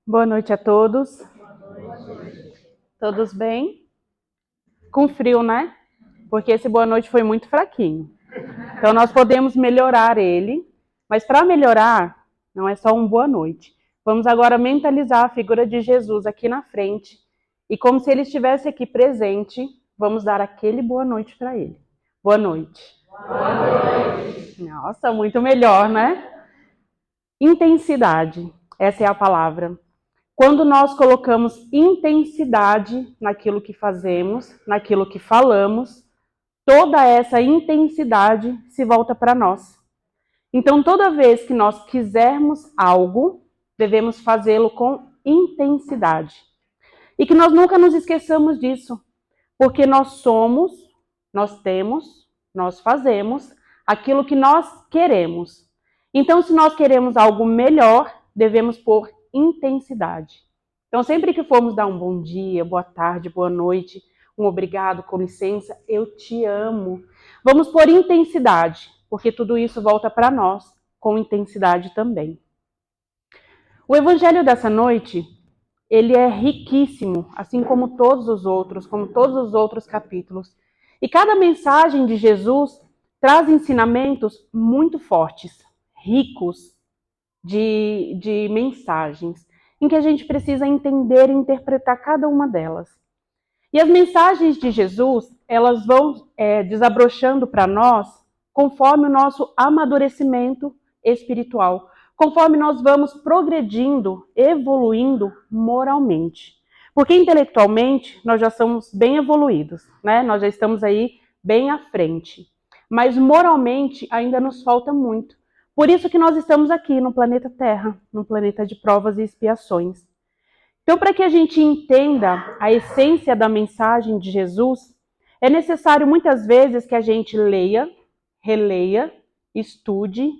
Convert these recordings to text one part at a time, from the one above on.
Boa noite a todos. Todos bem? Com frio, né? Porque esse boa noite foi muito fraquinho. Então nós podemos melhorar ele, mas para melhorar, não é só um boa noite. Vamos agora mentalizar a figura de Jesus aqui na frente e como se ele estivesse aqui presente, vamos dar aquele boa noite para ele. Boa noite. Boa noite. Nossa, muito melhor, né? Intensidade, essa é a palavra. Quando nós colocamos intensidade naquilo que fazemos, naquilo que falamos, toda essa intensidade se volta para nós. Então, toda vez que nós quisermos algo, devemos fazê-lo com intensidade. E que nós nunca nos esqueçamos disso, porque nós somos, nós temos, nós fazemos aquilo que nós queremos. Então, se nós queremos algo melhor, devemos pôr intensidade. Então, sempre que formos dar um bom dia, boa tarde, boa noite, um obrigado, com licença, eu te amo. Vamos pôr intensidade, porque tudo isso volta para nós com intensidade também. O evangelho dessa noite, ele é riquíssimo, assim como todos os outros capítulos. E cada mensagem de Jesus traz ensinamentos muito fortes, ricos de mensagens, em que a gente precisa entender e interpretar cada uma delas. E as mensagens de Jesus, elas vão desabrochando para nós conforme o nosso amadurecimento espiritual, conforme nós vamos progredindo, evoluindo moralmente. Porque intelectualmente nós já somos bem evoluídos, né? Nós já estamos aí bem à frente. Mas moralmente ainda nos falta muito. Por isso que nós estamos aqui no planeta Terra, no planeta de provas e expiações. Então, para que a gente entenda a essência da mensagem de Jesus, é necessário muitas vezes que a gente leia, releia, estude,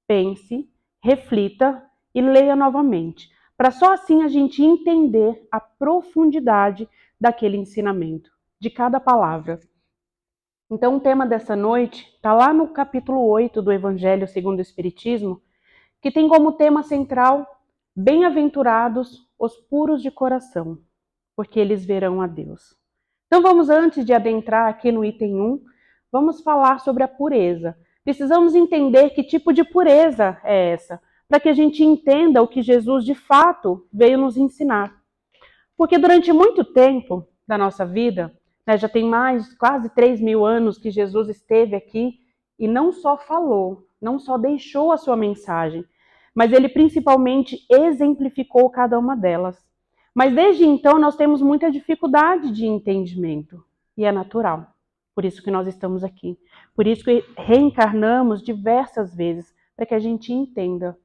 pense, reflita e leia novamente, para só assim a gente entender a profundidade daquele ensinamento, de cada palavra. Então, o tema dessa noite está lá no capítulo 8 do Evangelho segundo o Espiritismo, que tem como tema central: bem-aventurados os puros de coração, porque eles verão a Deus. Então vamos, antes de adentrar aqui no item 1, vamos falar sobre a pureza. Precisamos entender que tipo de pureza é essa, para que a gente entenda o que Jesus de fato veio nos ensinar. Porque durante muito tempo da nossa vida, né, já tem mais quase 3.000 anos que Jesus esteve aqui e não só falou, não só deixou a sua mensagem, mas ele principalmente exemplificou cada uma delas. Mas desde então nós temos muita dificuldade de entendimento, e é natural. Por isso que nós estamos aqui. Por isso que reencarnamos diversas vezes, para que a gente entenda.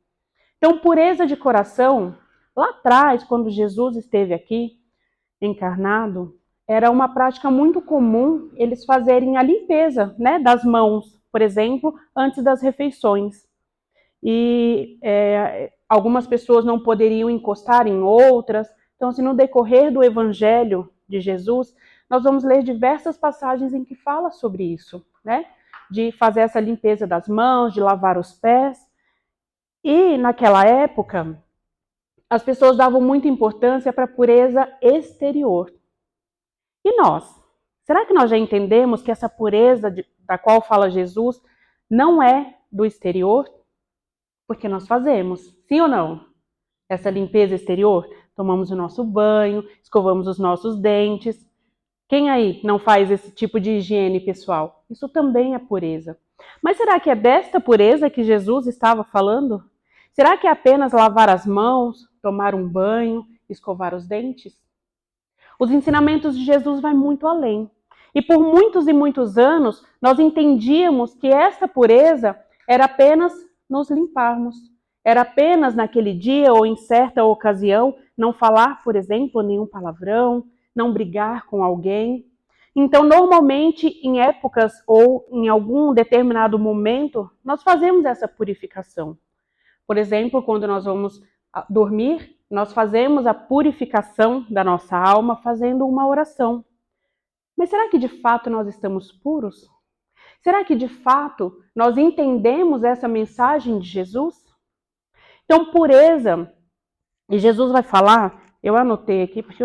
Então, pureza de coração, lá atrás, quando Jesus esteve aqui, encarnado, era uma prática muito comum eles fazerem a limpeza, né, das mãos, por exemplo, antes das refeições. E algumas pessoas não poderiam encostar em outras. Então, no decorrer do Evangelho de Jesus, nós vamos ler diversas passagens em que fala sobre isso, né? De fazer essa limpeza das mãos, de lavar os pés. E naquela época, as pessoas davam muita importância para a pureza exterior. E nós? Será que nós já entendemos que essa pureza da qual fala Jesus não é do exterior? Porque nós fazemos, sim ou não? Essa limpeza exterior, tomamos o nosso banho, escovamos os nossos dentes. Quem aí não faz esse tipo de higiene pessoal? Isso também é pureza. Mas será que é desta pureza que Jesus estava falando? Será que é apenas lavar as mãos, tomar um banho, escovar os dentes? Os ensinamentos de Jesus vão muito além. E por muitos e muitos anos, nós entendíamos que esta pureza era apenas nos limparmos. Era apenas naquele dia ou em certa ocasião não falar, por exemplo, nenhum palavrão, não brigar com alguém. Então, normalmente, em épocas ou em algum determinado momento, nós fazemos essa purificação. Por exemplo, quando nós vamos dormir, nós fazemos a purificação da nossa alma fazendo uma oração. Mas será que de fato nós estamos puros? Será que de fato nós entendemos essa mensagem de Jesus? Então, pureza E Jesus vai falar, eu anotei aqui porque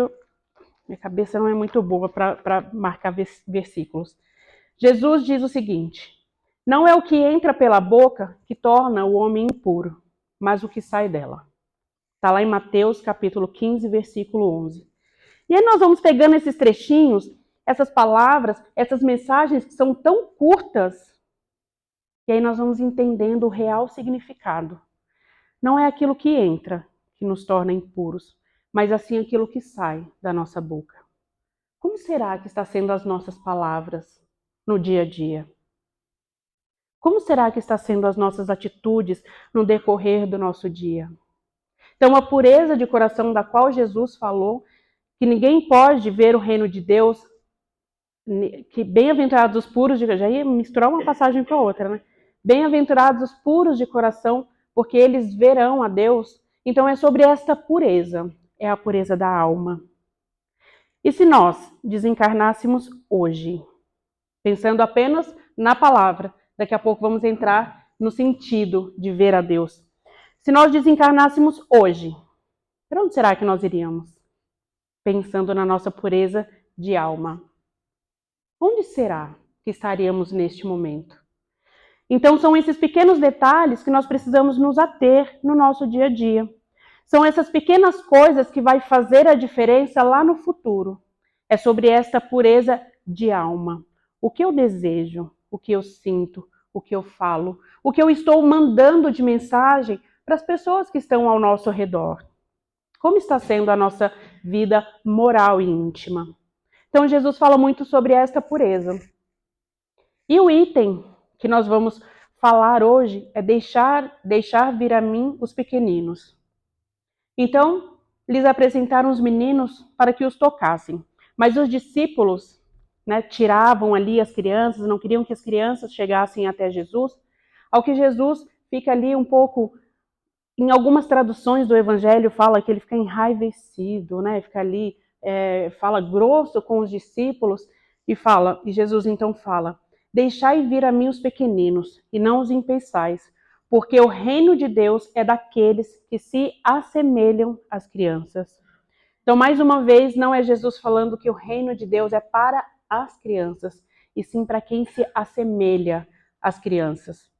minha cabeça não é muito boa para marcar versículos. Jesus diz o seguinte: não é o que entra pela boca que torna o homem impuro, mas o que sai dela. Está lá em Mateus capítulo 15, versículo 11. E aí nós vamos pegando esses trechinhos, essas palavras, essas mensagens que são tão curtas, e aí nós vamos entendendo o real significado. Não é aquilo que entra que nos torna impuros, mas assim aquilo que sai da nossa boca. Como será que está sendo as nossas palavras no dia a dia? Como será que está sendo as nossas atitudes no decorrer do nosso dia? Então, a pureza de coração da qual Jesus falou, que ninguém pode ver o reino de Deus, que bem-aventurados os puros de... Já ia misturar uma passagem com a outra, né? Bem-aventurados os puros de coração, porque eles verão a Deus. Então, é sobre esta pureza, é a pureza da alma. E se nós desencarnássemos hoje, pensando apenas na palavra, daqui a pouco vamos entrar no sentido de ver a Deus. Se nós desencarnássemos hoje, para onde será que nós iríamos? Pensando na nossa pureza de alma. Onde será que estaríamos neste momento? Então, são esses pequenos detalhes que nós precisamos nos ater no nosso dia a dia. São essas pequenas coisas que vai fazer a diferença lá no futuro. É sobre esta pureza de alma. O que eu desejo, o que eu sinto, o que eu falo, o que eu estou mandando de mensagem para as pessoas que estão ao nosso redor. Como está sendo a nossa vida moral e íntima? Então, Jesus fala muito sobre esta pureza. E o item que nós vamos falar hoje é deixar vir a mim os pequeninos. Então, lhes apresentaram os meninos para que os tocassem. Mas os discípulos, tiravam ali as crianças, não queriam que as crianças chegassem até Jesus. Ao que Jesus fica ali um pouco... Em algumas traduções do Evangelho fala que ele fica enraivecido, fica ali, fala grosso com os discípulos e Jesus então fala: deixai vir a mim os pequeninos e não os impeçais, porque o reino de Deus é daqueles que se assemelham às crianças. Então, mais uma vez, não é Jesus falando que o reino de Deus é para as crianças, e sim para quem se assemelha às crianças.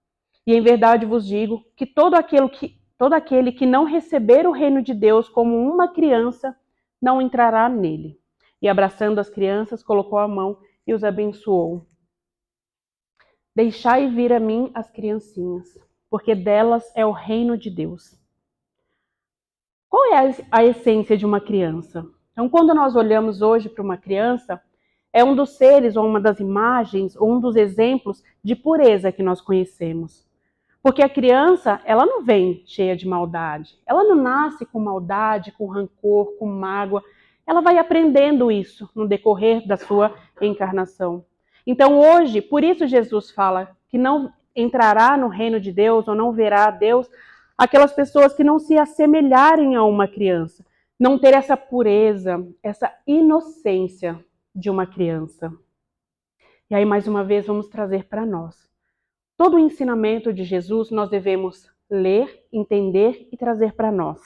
E em verdade vos digo que todo aquele que não receber o reino de Deus como uma criança, não entrará nele. E abraçando as crianças, colocou a mão e os abençoou. Deixai vir a mim as criancinhas, porque delas é o reino de Deus. Qual é a essência de uma criança? Então, quando nós olhamos hoje para uma criança, é um dos seres, ou uma das imagens, ou um dos exemplos de pureza que nós conhecemos. Porque a criança, ela não vem cheia de maldade. Ela não nasce com maldade, com rancor, com mágoa. Ela vai aprendendo isso no decorrer da sua encarnação. Então hoje, por isso Jesus fala que não entrará no reino de Deus ou não verá a Deus aquelas pessoas que não se assemelharem a uma criança. Não ter essa pureza, essa inocência de uma criança. E aí, mais uma vez, vamos trazer para nós. Todo o ensinamento de Jesus nós devemos ler, entender e trazer para nós.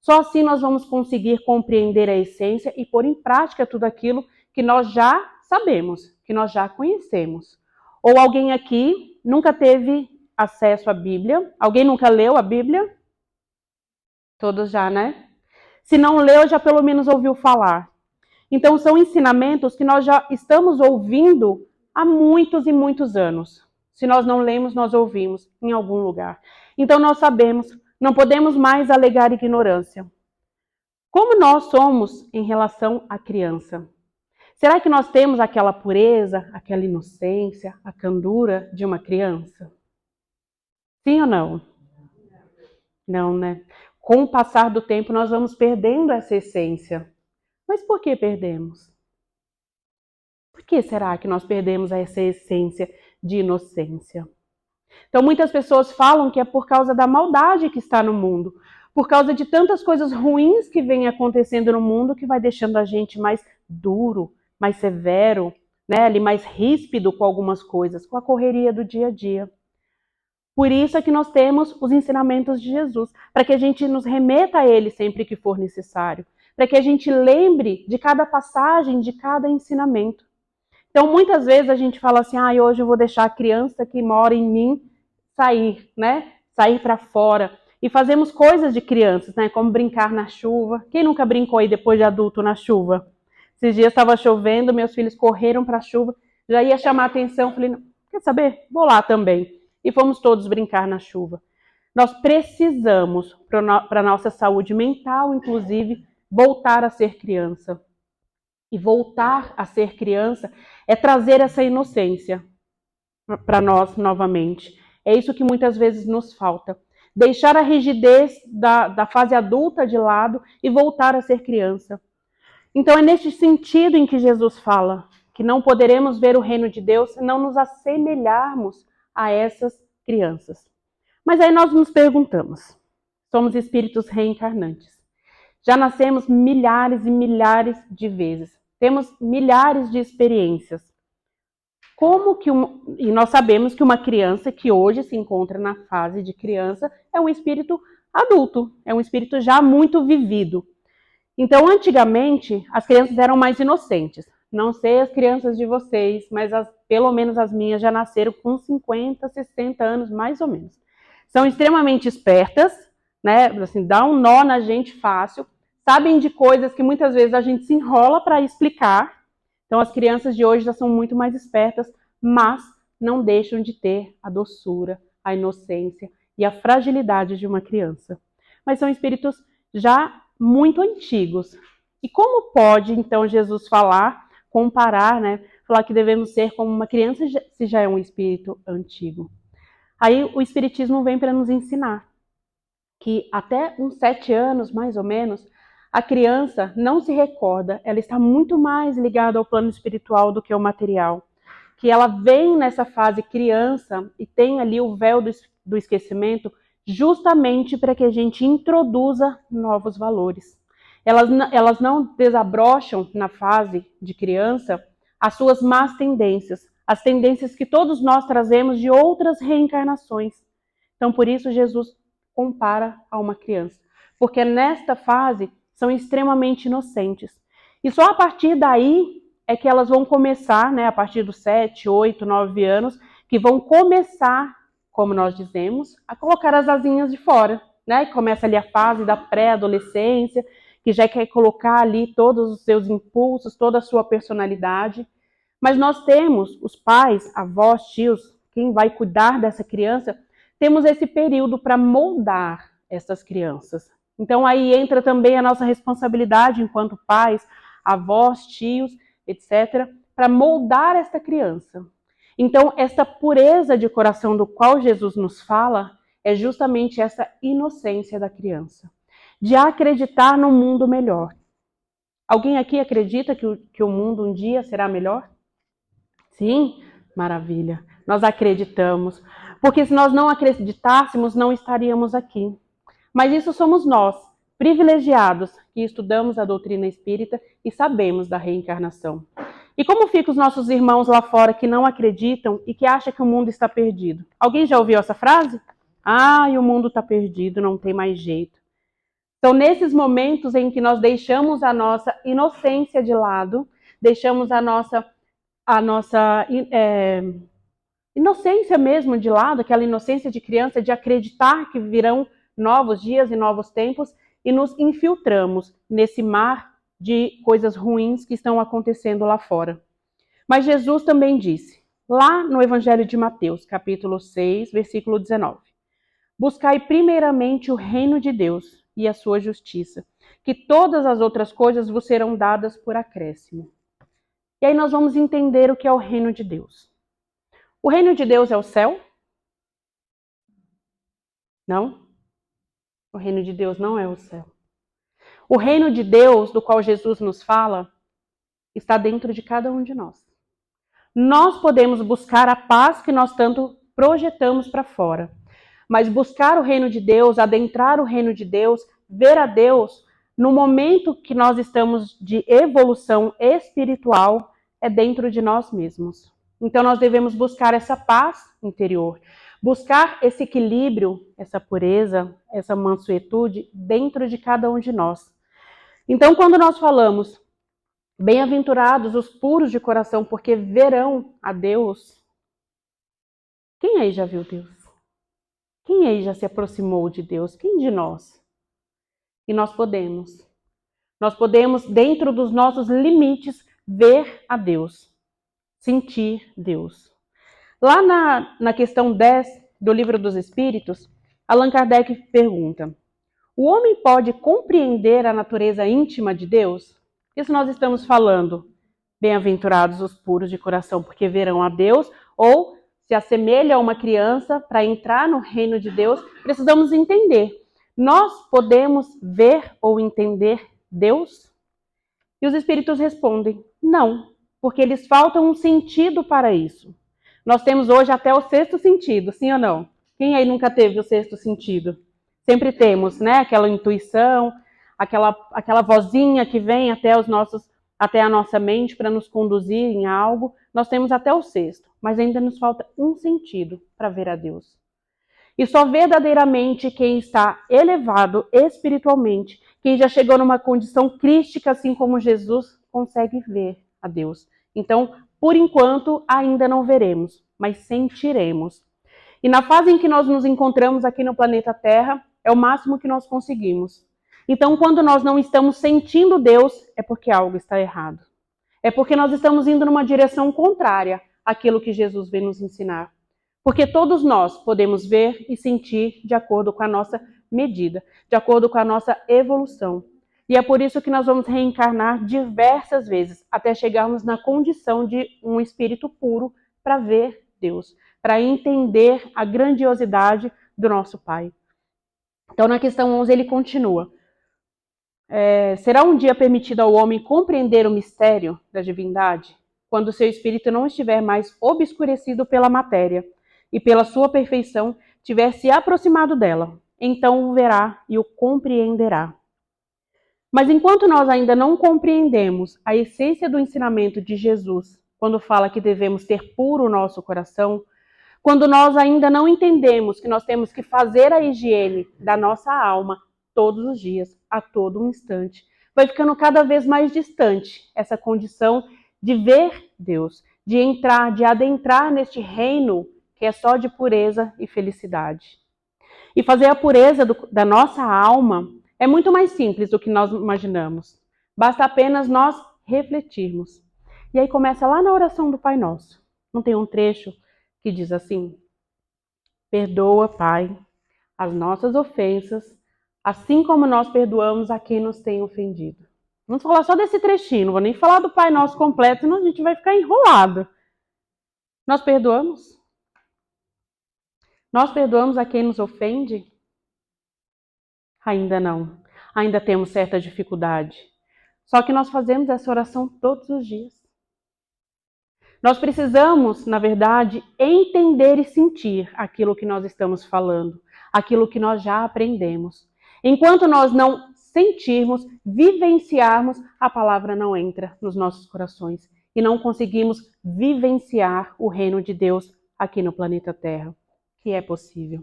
Só assim nós vamos conseguir compreender a essência e pôr em prática tudo aquilo que nós já sabemos, que nós já conhecemos. Ou alguém aqui nunca teve acesso à Bíblia? Alguém nunca leu a Bíblia? Todos já, né? Se não leu, já pelo menos ouviu falar. Então são ensinamentos que nós já estamos ouvindo há muitos e muitos anos. Se nós não lemos, nós ouvimos em algum lugar. Então nós sabemos, não podemos mais alegar ignorância. Como nós somos em relação à criança? Será que nós temos aquela pureza, aquela inocência, a candura de uma criança? Sim ou não? Não, né? Com o passar do tempo, nós vamos perdendo essa essência. Mas por que perdemos? Por que será que nós perdemos essa essência de inocência? Então, muitas pessoas falam que é por causa da maldade que está no mundo, por causa de tantas coisas ruins que vêm acontecendo no mundo que vai deixando a gente mais duro, mais severo, ali mais ríspido com algumas coisas, com a correria do dia a dia. Por isso é que nós temos os ensinamentos de Jesus, para que a gente nos remeta a ele sempre que for necessário, para que a gente lembre de cada passagem, de cada ensinamento. Então, muitas vezes a gente fala assim, hoje eu vou deixar a criança que mora em mim sair, né? Sair para fora. E fazemos coisas de crianças, né? Como brincar na chuva. Quem nunca brincou aí depois de adulto na chuva? Esses dias estava chovendo, meus filhos correram para a chuva, já ia chamar a atenção, falei, quer saber? Vou lá também. E fomos todos brincar na chuva. Nós precisamos, para a nossa saúde mental, inclusive, voltar a ser criança. E voltar a ser criança é trazer essa inocência para nós novamente. É isso que muitas vezes nos falta. Deixar a rigidez da fase adulta de lado e voltar a ser criança. Então é neste sentido em que Jesus fala que não poderemos ver o reino de Deus se não nos assemelharmos a essas crianças. Mas aí nós nos perguntamos, somos espíritos reencarnantes. Já nascemos milhares e milhares de vezes. Temos milhares de experiências. E nós sabemos que uma criança que hoje se encontra na fase de criança é um espírito adulto, é um espírito já muito vivido. Então, antigamente, as crianças eram mais inocentes. Não sei as crianças de vocês, mas pelo menos as minhas já nasceram com 50, 60 anos, mais ou menos. São extremamente espertas, né? Assim, dá um nó na gente fácil, sabem de coisas que muitas vezes a gente se enrola para explicar. Então, as crianças de hoje já são muito mais espertas, mas não deixam de ter a doçura, a inocência e a fragilidade de uma criança. Mas são espíritos já muito antigos. E como pode, então, Jesus comparar, né? Falar que devemos ser como uma criança se já é um espírito antigo. Aí o Espiritismo vem para nos ensinar que até uns 7 anos, mais ou menos, a criança não se recorda, ela está muito mais ligada ao plano espiritual do que ao material. Que ela vem nessa fase criança e tem ali o véu do esquecimento justamente para que a gente introduza novos valores. Elas não desabrocham na fase de criança as suas más tendências, as tendências que todos nós trazemos de outras reencarnações. Então, por isso, Jesus compara a uma criança. Porque nesta fase são extremamente inocentes. E só a partir daí é que elas vão começar, né, a partir dos 7, 8, 9 anos, que vão começar, como nós dizemos, a colocar as asinhas de fora, né? Começa ali a fase da pré-adolescência, que já quer colocar ali todos os seus impulsos, toda a sua personalidade. Mas nós temos, os pais, avós, tios, quem vai cuidar dessa criança, temos esse período para moldar essas crianças. Então aí entra também a nossa responsabilidade enquanto pais, avós, tios, etc., para moldar esta criança. Então, esta pureza de coração do qual Jesus nos fala é justamente essa inocência da criança, de acreditar no mundo melhor. Alguém aqui acredita que o mundo um dia será melhor? Sim? Maravilha. Nós acreditamos. Porque se nós não acreditássemos, não estaríamos aqui. Mas isso somos nós, privilegiados, que estudamos a doutrina espírita e sabemos da reencarnação. E como ficam os nossos irmãos lá fora que não acreditam e que acham que o mundo está perdido? Alguém já ouviu essa frase? O mundo está perdido, não tem mais jeito. São nesses momentos em que nós deixamos a nossa inocência de lado, deixamos a nossa inocência mesmo de lado, aquela inocência de criança de acreditar que virão novos dias e novos tempos e nos infiltramos nesse mar de coisas ruins que estão acontecendo lá fora. Mas Jesus também disse, lá no Evangelho de Mateus, capítulo 6, versículo 19, buscai primeiramente o reino de Deus e a sua justiça, que todas as outras coisas vos serão dadas por acréscimo. E aí nós vamos entender o que é o reino de Deus. O reino de Deus é o céu? Não. O reino de Deus não é o céu. O reino de Deus, do qual Jesus nos fala, está dentro de cada um de nós. Nós podemos buscar a paz que nós tanto projetamos para fora. Mas buscar o reino de Deus, adentrar o reino de Deus, ver a Deus, no momento que nós estamos de evolução espiritual, é dentro de nós mesmos. Então nós devemos buscar essa paz interior, Buscar esse equilíbrio, essa pureza, essa mansuetude dentro de cada um de nós. Então, quando nós falamos, bem-aventurados os puros de coração, porque verão a Deus, quem aí já viu Deus? Quem aí já se aproximou de Deus? Quem de nós? E nós podemos. Nós podemos, dentro dos nossos limites, ver a Deus, sentir Deus. Lá na questão 10 do Livro dos Espíritos, Allan Kardec pergunta: o homem pode compreender a natureza íntima de Deus? Isso nós estamos falando. Bem-aventurados os puros de coração, porque verão a Deus, ou se assemelha a uma criança para entrar no reino de Deus, precisamos entender. Nós podemos ver ou entender Deus? E os espíritos respondem: não, porque eles faltam um sentido para isso. Nós temos hoje até o sexto sentido, sim ou não? Quem aí nunca teve o sexto sentido? Sempre temos, né? Aquela intuição, aquela vozinha que vem até a nossa mente para nos conduzir em algo. Nós temos até o sexto, mas ainda nos falta um sentido para ver a Deus. E só verdadeiramente quem está elevado espiritualmente, quem já chegou numa condição crística, assim como Jesus, consegue ver a Deus. Então, por enquanto, ainda não veremos, mas sentiremos. E na fase em que nós nos encontramos aqui no planeta Terra, é o máximo que nós conseguimos. Então, quando nós não estamos sentindo Deus, é porque algo está errado. É porque nós estamos indo numa direção contrária àquilo que Jesus veio nos ensinar. Porque todos nós podemos ver e sentir de acordo com a nossa medida, de acordo com a nossa evolução. E é por isso que nós vamos reencarnar diversas vezes, até chegarmos na condição de um espírito puro para ver Deus, para entender a grandiosidade do nosso Pai. Então, na questão 11, ele continua. Será um dia permitido ao homem compreender o mistério da divindade, quando seu espírito não estiver mais obscurecido pela matéria e pela sua perfeição tiver se aproximado dela, então o verá e o compreenderá. Mas enquanto nós ainda não compreendemos a essência do ensinamento de Jesus, quando fala que devemos ter puro o nosso coração, quando nós ainda não entendemos que nós temos que fazer a higiene da nossa alma todos os dias, a todo instante, vai ficando cada vez mais distante essa condição de ver Deus, de entrar, de adentrar neste reino que é só de pureza e felicidade. E fazer a pureza da nossa alma é muito mais simples do que nós imaginamos. Basta apenas nós refletirmos. E aí começa lá na oração do Pai Nosso. Não tem um trecho que diz assim: perdoa, Pai, as nossas ofensas, assim como nós perdoamos a quem nos tem ofendido. Vamos falar só desse trechinho, não vou nem falar do Pai Nosso completo, senão a gente vai ficar enrolado. Nós perdoamos? Nós perdoamos a quem nos ofende? Ainda não. Ainda temos certa dificuldade. Só que nós fazemos essa oração todos os dias. Nós precisamos, na verdade, entender e sentir aquilo que nós estamos falando, aquilo que nós já aprendemos. Enquanto nós não sentirmos, vivenciarmos, a palavra não entra nos nossos corações e não conseguimos vivenciar o reino de Deus aqui no planeta Terra, que é possível.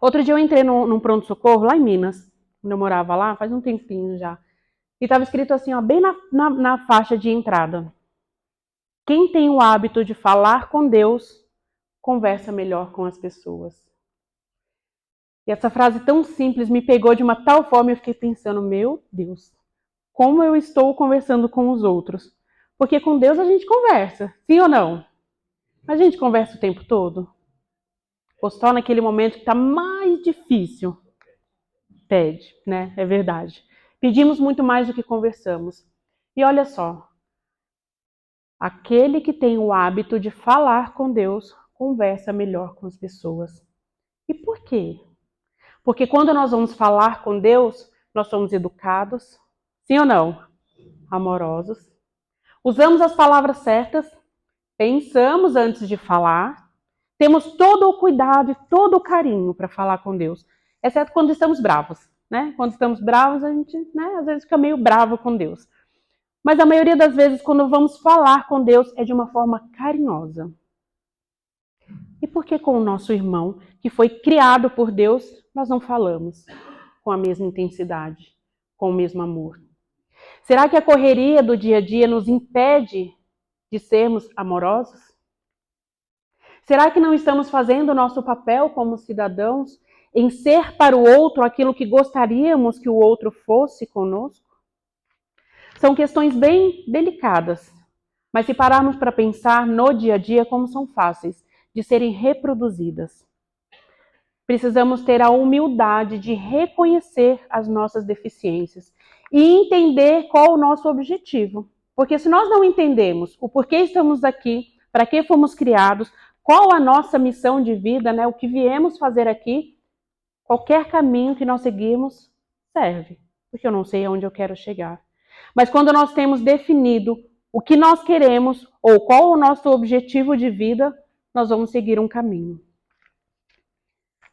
Outro dia eu entrei num pronto-socorro lá em Minas, quando eu morava lá, faz um tempinho já, e estava escrito assim, ó, bem na faixa de entrada: quem tem o hábito de falar com Deus, conversa melhor com as pessoas. E essa frase tão simples me pegou de uma tal forma, eu fiquei pensando, meu Deus, como eu estou conversando com os outros? Porque com Deus a gente conversa, sim ou não? A gente conversa o tempo todo? Ou só naquele momento que está mais difícil? Pede, né? É verdade. Pedimos muito mais do que conversamos. E olha só, aquele que tem o hábito de falar com Deus, conversa melhor com as pessoas. E por quê? Porque quando nós vamos falar com Deus, nós somos educados, sim ou não? Amorosos. Usamos as palavras certas, pensamos antes de falar, temos todo o cuidado e todo o carinho para falar com Deus, exceto quando estamos bravos, né? Quando estamos bravos, a gente, né, às vezes fica meio bravo com Deus. Mas a maioria das vezes, quando vamos falar com Deus, é de uma forma carinhosa. E por que com o nosso irmão, que foi criado por Deus, nós não falamos com a mesma intensidade, com o mesmo amor? Será que a correria do dia a dia nos impede de sermos amorosos? Será que não estamos fazendo o nosso papel como cidadãos em ser para o outro aquilo que gostaríamos que o outro fosse conosco? São questões bem delicadas, mas se pararmos para pensar no dia a dia, como são fáceis de serem reproduzidas. Precisamos ter a humildade de reconhecer as nossas deficiências e entender qual o nosso objetivo. Porque se nós não entendemos o porquê estamos aqui, para que fomos criados, qual a nossa missão de vida, né, o que viemos fazer aqui, qualquer caminho que nós seguirmos serve, porque eu não sei aonde eu quero chegar. Mas quando nós temos definido o que nós queremos ou qual o nosso objetivo de vida, nós vamos seguir um caminho.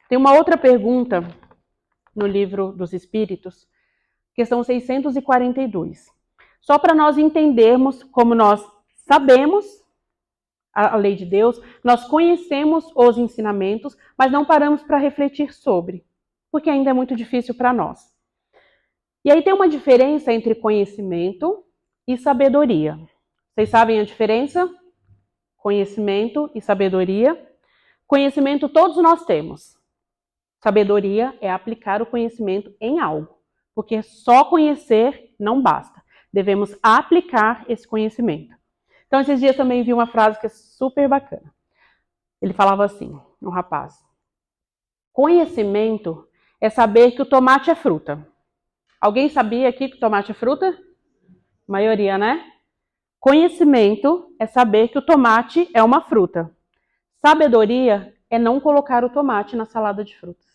Tem uma outra pergunta no Livro dos Espíritos, questão 642. Só para nós entendermos como nós sabemos a lei de Deus, nós conhecemos os ensinamentos, mas não paramos para refletir sobre, porque ainda é muito difícil para nós. E aí tem uma diferença entre conhecimento e sabedoria. Vocês sabem a diferença? Conhecimento e sabedoria. Conhecimento todos nós temos. Sabedoria é aplicar o conhecimento em algo, porque só conhecer não basta. Devemos aplicar esse conhecimento. Então, esses dias também vi uma frase que é super bacana. Ele falava assim, um rapaz: conhecimento é saber que o tomate é fruta. Alguém sabia aqui que o tomate é fruta? A maioria, né? Conhecimento é saber que o tomate é uma fruta. Sabedoria é não colocar o tomate na salada de frutas.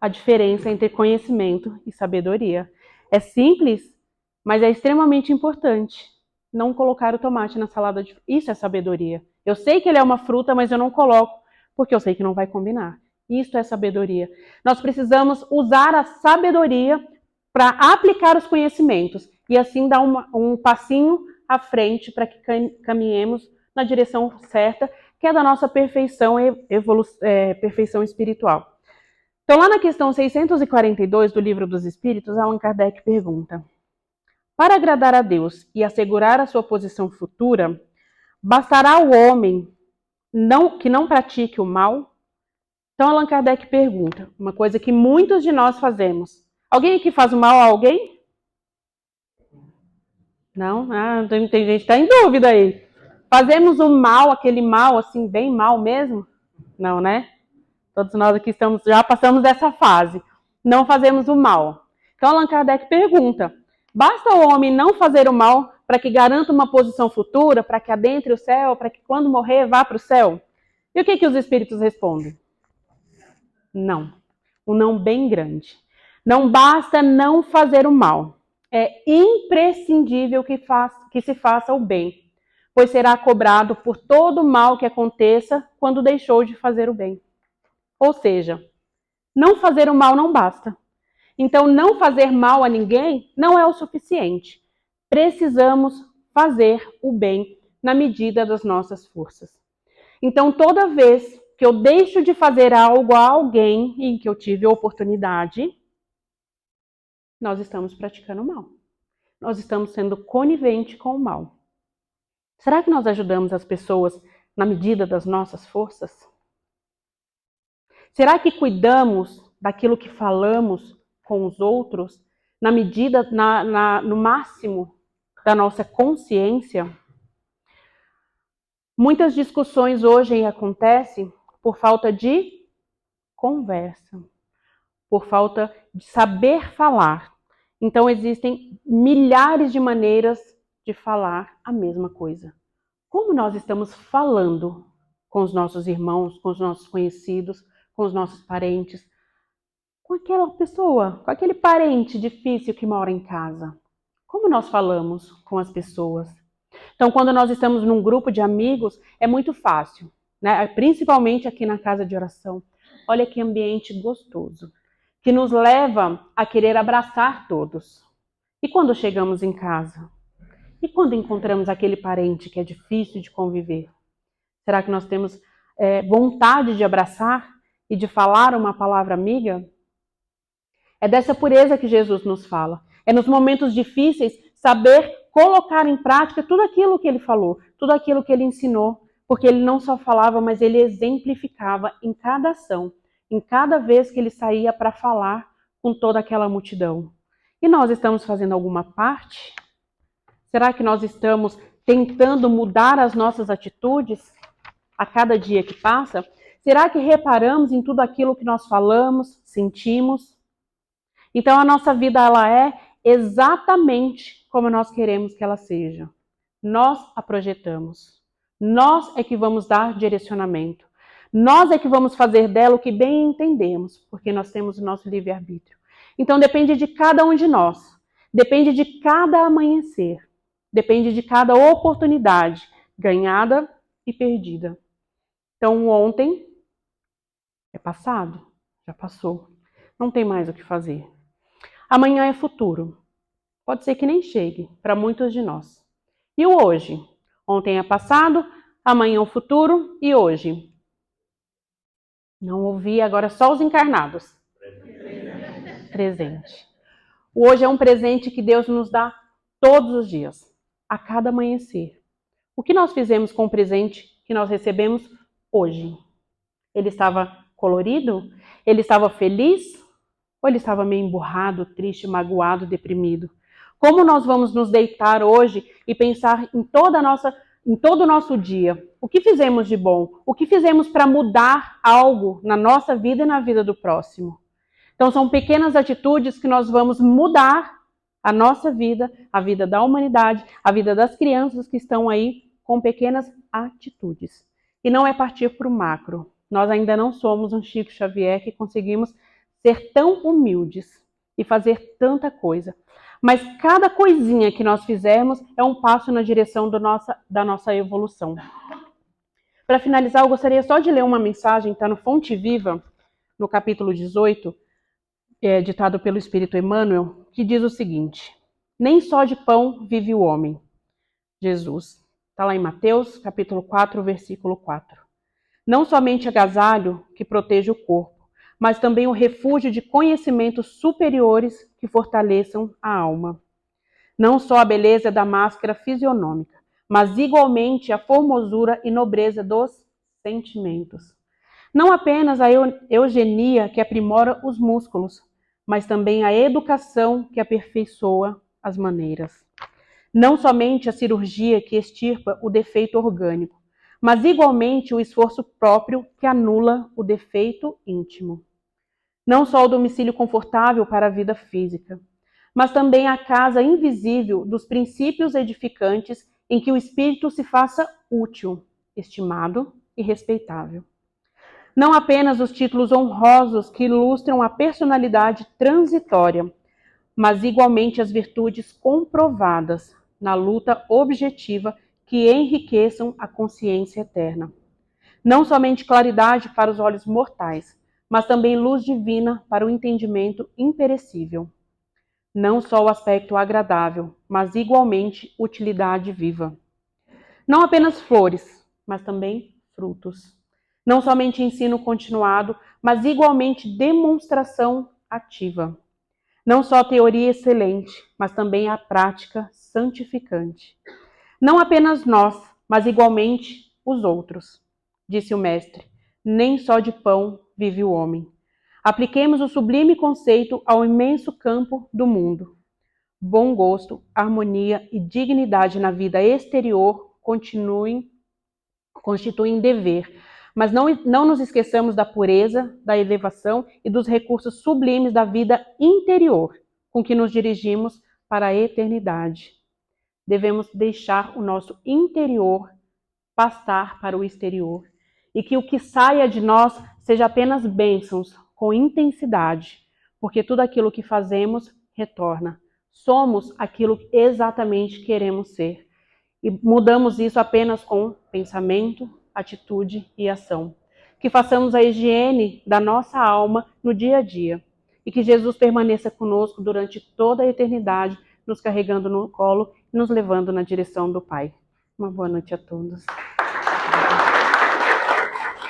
A diferença entre conhecimento e sabedoria. É simples, mas é extremamente importante. Não colocar o tomate na salada de frutas. Isso é sabedoria. Eu sei que ele é uma fruta, mas eu não coloco, porque eu sei que não vai combinar. Isso é sabedoria. Nós precisamos usar a sabedoria para aplicar os conhecimentos e assim dar um passinho à frente para que caminhemos na direção certa, que é da nossa perfeição, perfeição espiritual. Então, lá na questão 642 do Livro dos Espíritos, Allan Kardec pergunta: para agradar a Deus e assegurar a sua posição futura, bastará ao homem que não pratique o mal? Então, Allan Kardec pergunta, uma coisa que muitos de nós fazemos. Alguém aqui faz o mal a alguém? Não? Tem gente que está em dúvida aí. Fazemos o mal, aquele mal, assim, bem mal mesmo? Não, né? Todos nós aqui já passamos dessa fase. Não fazemos o mal. Então, Allan Kardec pergunta: basta o homem não fazer o mal para que garanta uma posição futura, para que adentre o céu, para que quando morrer vá para o céu? E o que os espíritos respondem? Não. Um não bem grande. Não basta não fazer o mal. É imprescindível que se faça o bem, pois será cobrado por todo o mal que aconteça quando deixou de fazer o bem. Ou seja, não fazer o mal não basta. Então, não fazer mal a ninguém não é o suficiente. Precisamos fazer o bem na medida das nossas forças. Então, toda vez que eu deixo de fazer algo a alguém em que eu tive oportunidade, nós estamos praticando o mal. Nós estamos sendo conivente com o mal. Será que nós ajudamos as pessoas na medida das nossas forças? Será que cuidamos daquilo que falamos com os outros na medida, no máximo da nossa consciência? Muitas discussões hoje acontecem por falta de conversa, por falta de saber falar. Então, existem milhares de maneiras de falar a mesma coisa. Como nós estamos falando com os nossos irmãos, com os nossos conhecidos, com os nossos parentes, com aquela pessoa, com aquele parente difícil que mora em casa? Como nós falamos com as pessoas? Então, quando nós estamos num grupo de amigos, é muito fácil, né? Principalmente aqui na casa de oração. Olha que ambiente gostoso, que nos leva a querer abraçar todos. E quando chegamos em casa? E quando encontramos aquele parente que é difícil de conviver? Será que nós temos vontade de abraçar e de falar uma palavra amiga? É dessa pureza que Jesus nos fala. É nos momentos difíceis saber colocar em prática tudo aquilo que ele falou, tudo aquilo que ele ensinou, porque ele não só falava, mas ele exemplificava em cada ação, em cada vez que ele saía para falar com toda aquela multidão. E nós estamos fazendo alguma parte? Será que nós estamos tentando mudar as nossas atitudes a cada dia que passa? Será que reparamos em tudo aquilo que nós falamos, sentimos? Então a nossa vida ela é exatamente como nós queremos que ela seja. Nós a projetamos. Nós é que vamos dar direcionamento. Nós é que vamos fazer dela o que bem entendemos, porque nós temos o nosso livre-arbítrio. Então depende de cada um de nós. Depende de cada amanhecer. Depende de cada oportunidade ganhada e perdida. Então ontem é passado, já passou. Não tem mais o que fazer. Amanhã é futuro. Pode ser que nem chegue para muitos de nós. E o hoje? Ontem é passado, amanhã é o futuro e hoje? Não ouvi, agora só os encarnados. Presente. O hoje é um presente que Deus nos dá todos os dias, a cada amanhecer. O que nós fizemos com o presente que nós recebemos hoje? Ele estava colorido? Ele estava feliz? Ou ele estava meio emburrado, triste, magoado, deprimido? Como nós vamos nos deitar hoje e pensar em todo o nosso dia? O que fizemos de bom? O que fizemos para mudar algo na nossa vida e na vida do próximo? Então são pequenas atitudes que nós vamos mudar a nossa vida, a vida da humanidade, a vida das crianças que estão aí com pequenas atitudes. E não é partir para o macro. Nós ainda não somos um Chico Xavier que conseguimos ser tão humildes e fazer tanta coisa. Mas cada coisinha que nós fizermos é um passo na direção da nossa evolução. Para finalizar, eu gostaria só de ler uma mensagem, está no Fonte Viva, no capítulo 18, ditado pelo Espírito Emmanuel, que diz o seguinte: nem só de pão vive o homem. Jesus. Está lá em Mateus, capítulo 4, versículo 4. Não somente agasalho que protege o corpo, mas também o refúgio de conhecimentos superiores que fortaleçam a alma. Não só a beleza da máscara fisionômica, mas igualmente a formosura e nobreza dos sentimentos. Não apenas a eugenia que aprimora os músculos, mas também a educação que aperfeiçoa as maneiras. Não somente a cirurgia que extirpa o defeito orgânico, mas igualmente o esforço próprio que anula o defeito íntimo. Não só o domicílio confortável para a vida física, mas também a casa invisível dos princípios edificantes em que o espírito se faça útil, estimado e respeitável. Não apenas os títulos honrosos que ilustram a personalidade transitória, mas igualmente as virtudes comprovadas na luta objetiva que enriqueçam a consciência eterna. Não somente claridade para os olhos mortais, mas também luz divina para o entendimento imperecível. Não só o aspecto agradável, mas igualmente utilidade viva. Não apenas flores, mas também frutos. Não somente ensino continuado, mas igualmente demonstração ativa. Não só teoria excelente, mas também a prática santificante. Não apenas nós, mas igualmente os outros. Disse o mestre, nem só de pão vive o homem. Apliquemos o sublime conceito ao imenso campo do mundo. Bom gosto, harmonia e dignidade na vida exterior constituem dever, mas não nos esqueçamos da pureza, da elevação e dos recursos sublimes da vida interior, com que nos dirigimos para a eternidade. Devemos deixar o nosso interior passar para o exterior, e que o que saia de nós seja apenas bênçãos, com intensidade, porque tudo aquilo que fazemos retorna. Somos aquilo que exatamente queremos ser. E mudamos isso apenas com pensamento, atitude e ação. Que façamos a higiene da nossa alma no dia a dia. E que Jesus permaneça conosco durante toda a eternidade, nos carregando no colo e nos levando na direção do Pai. Uma boa noite a todos.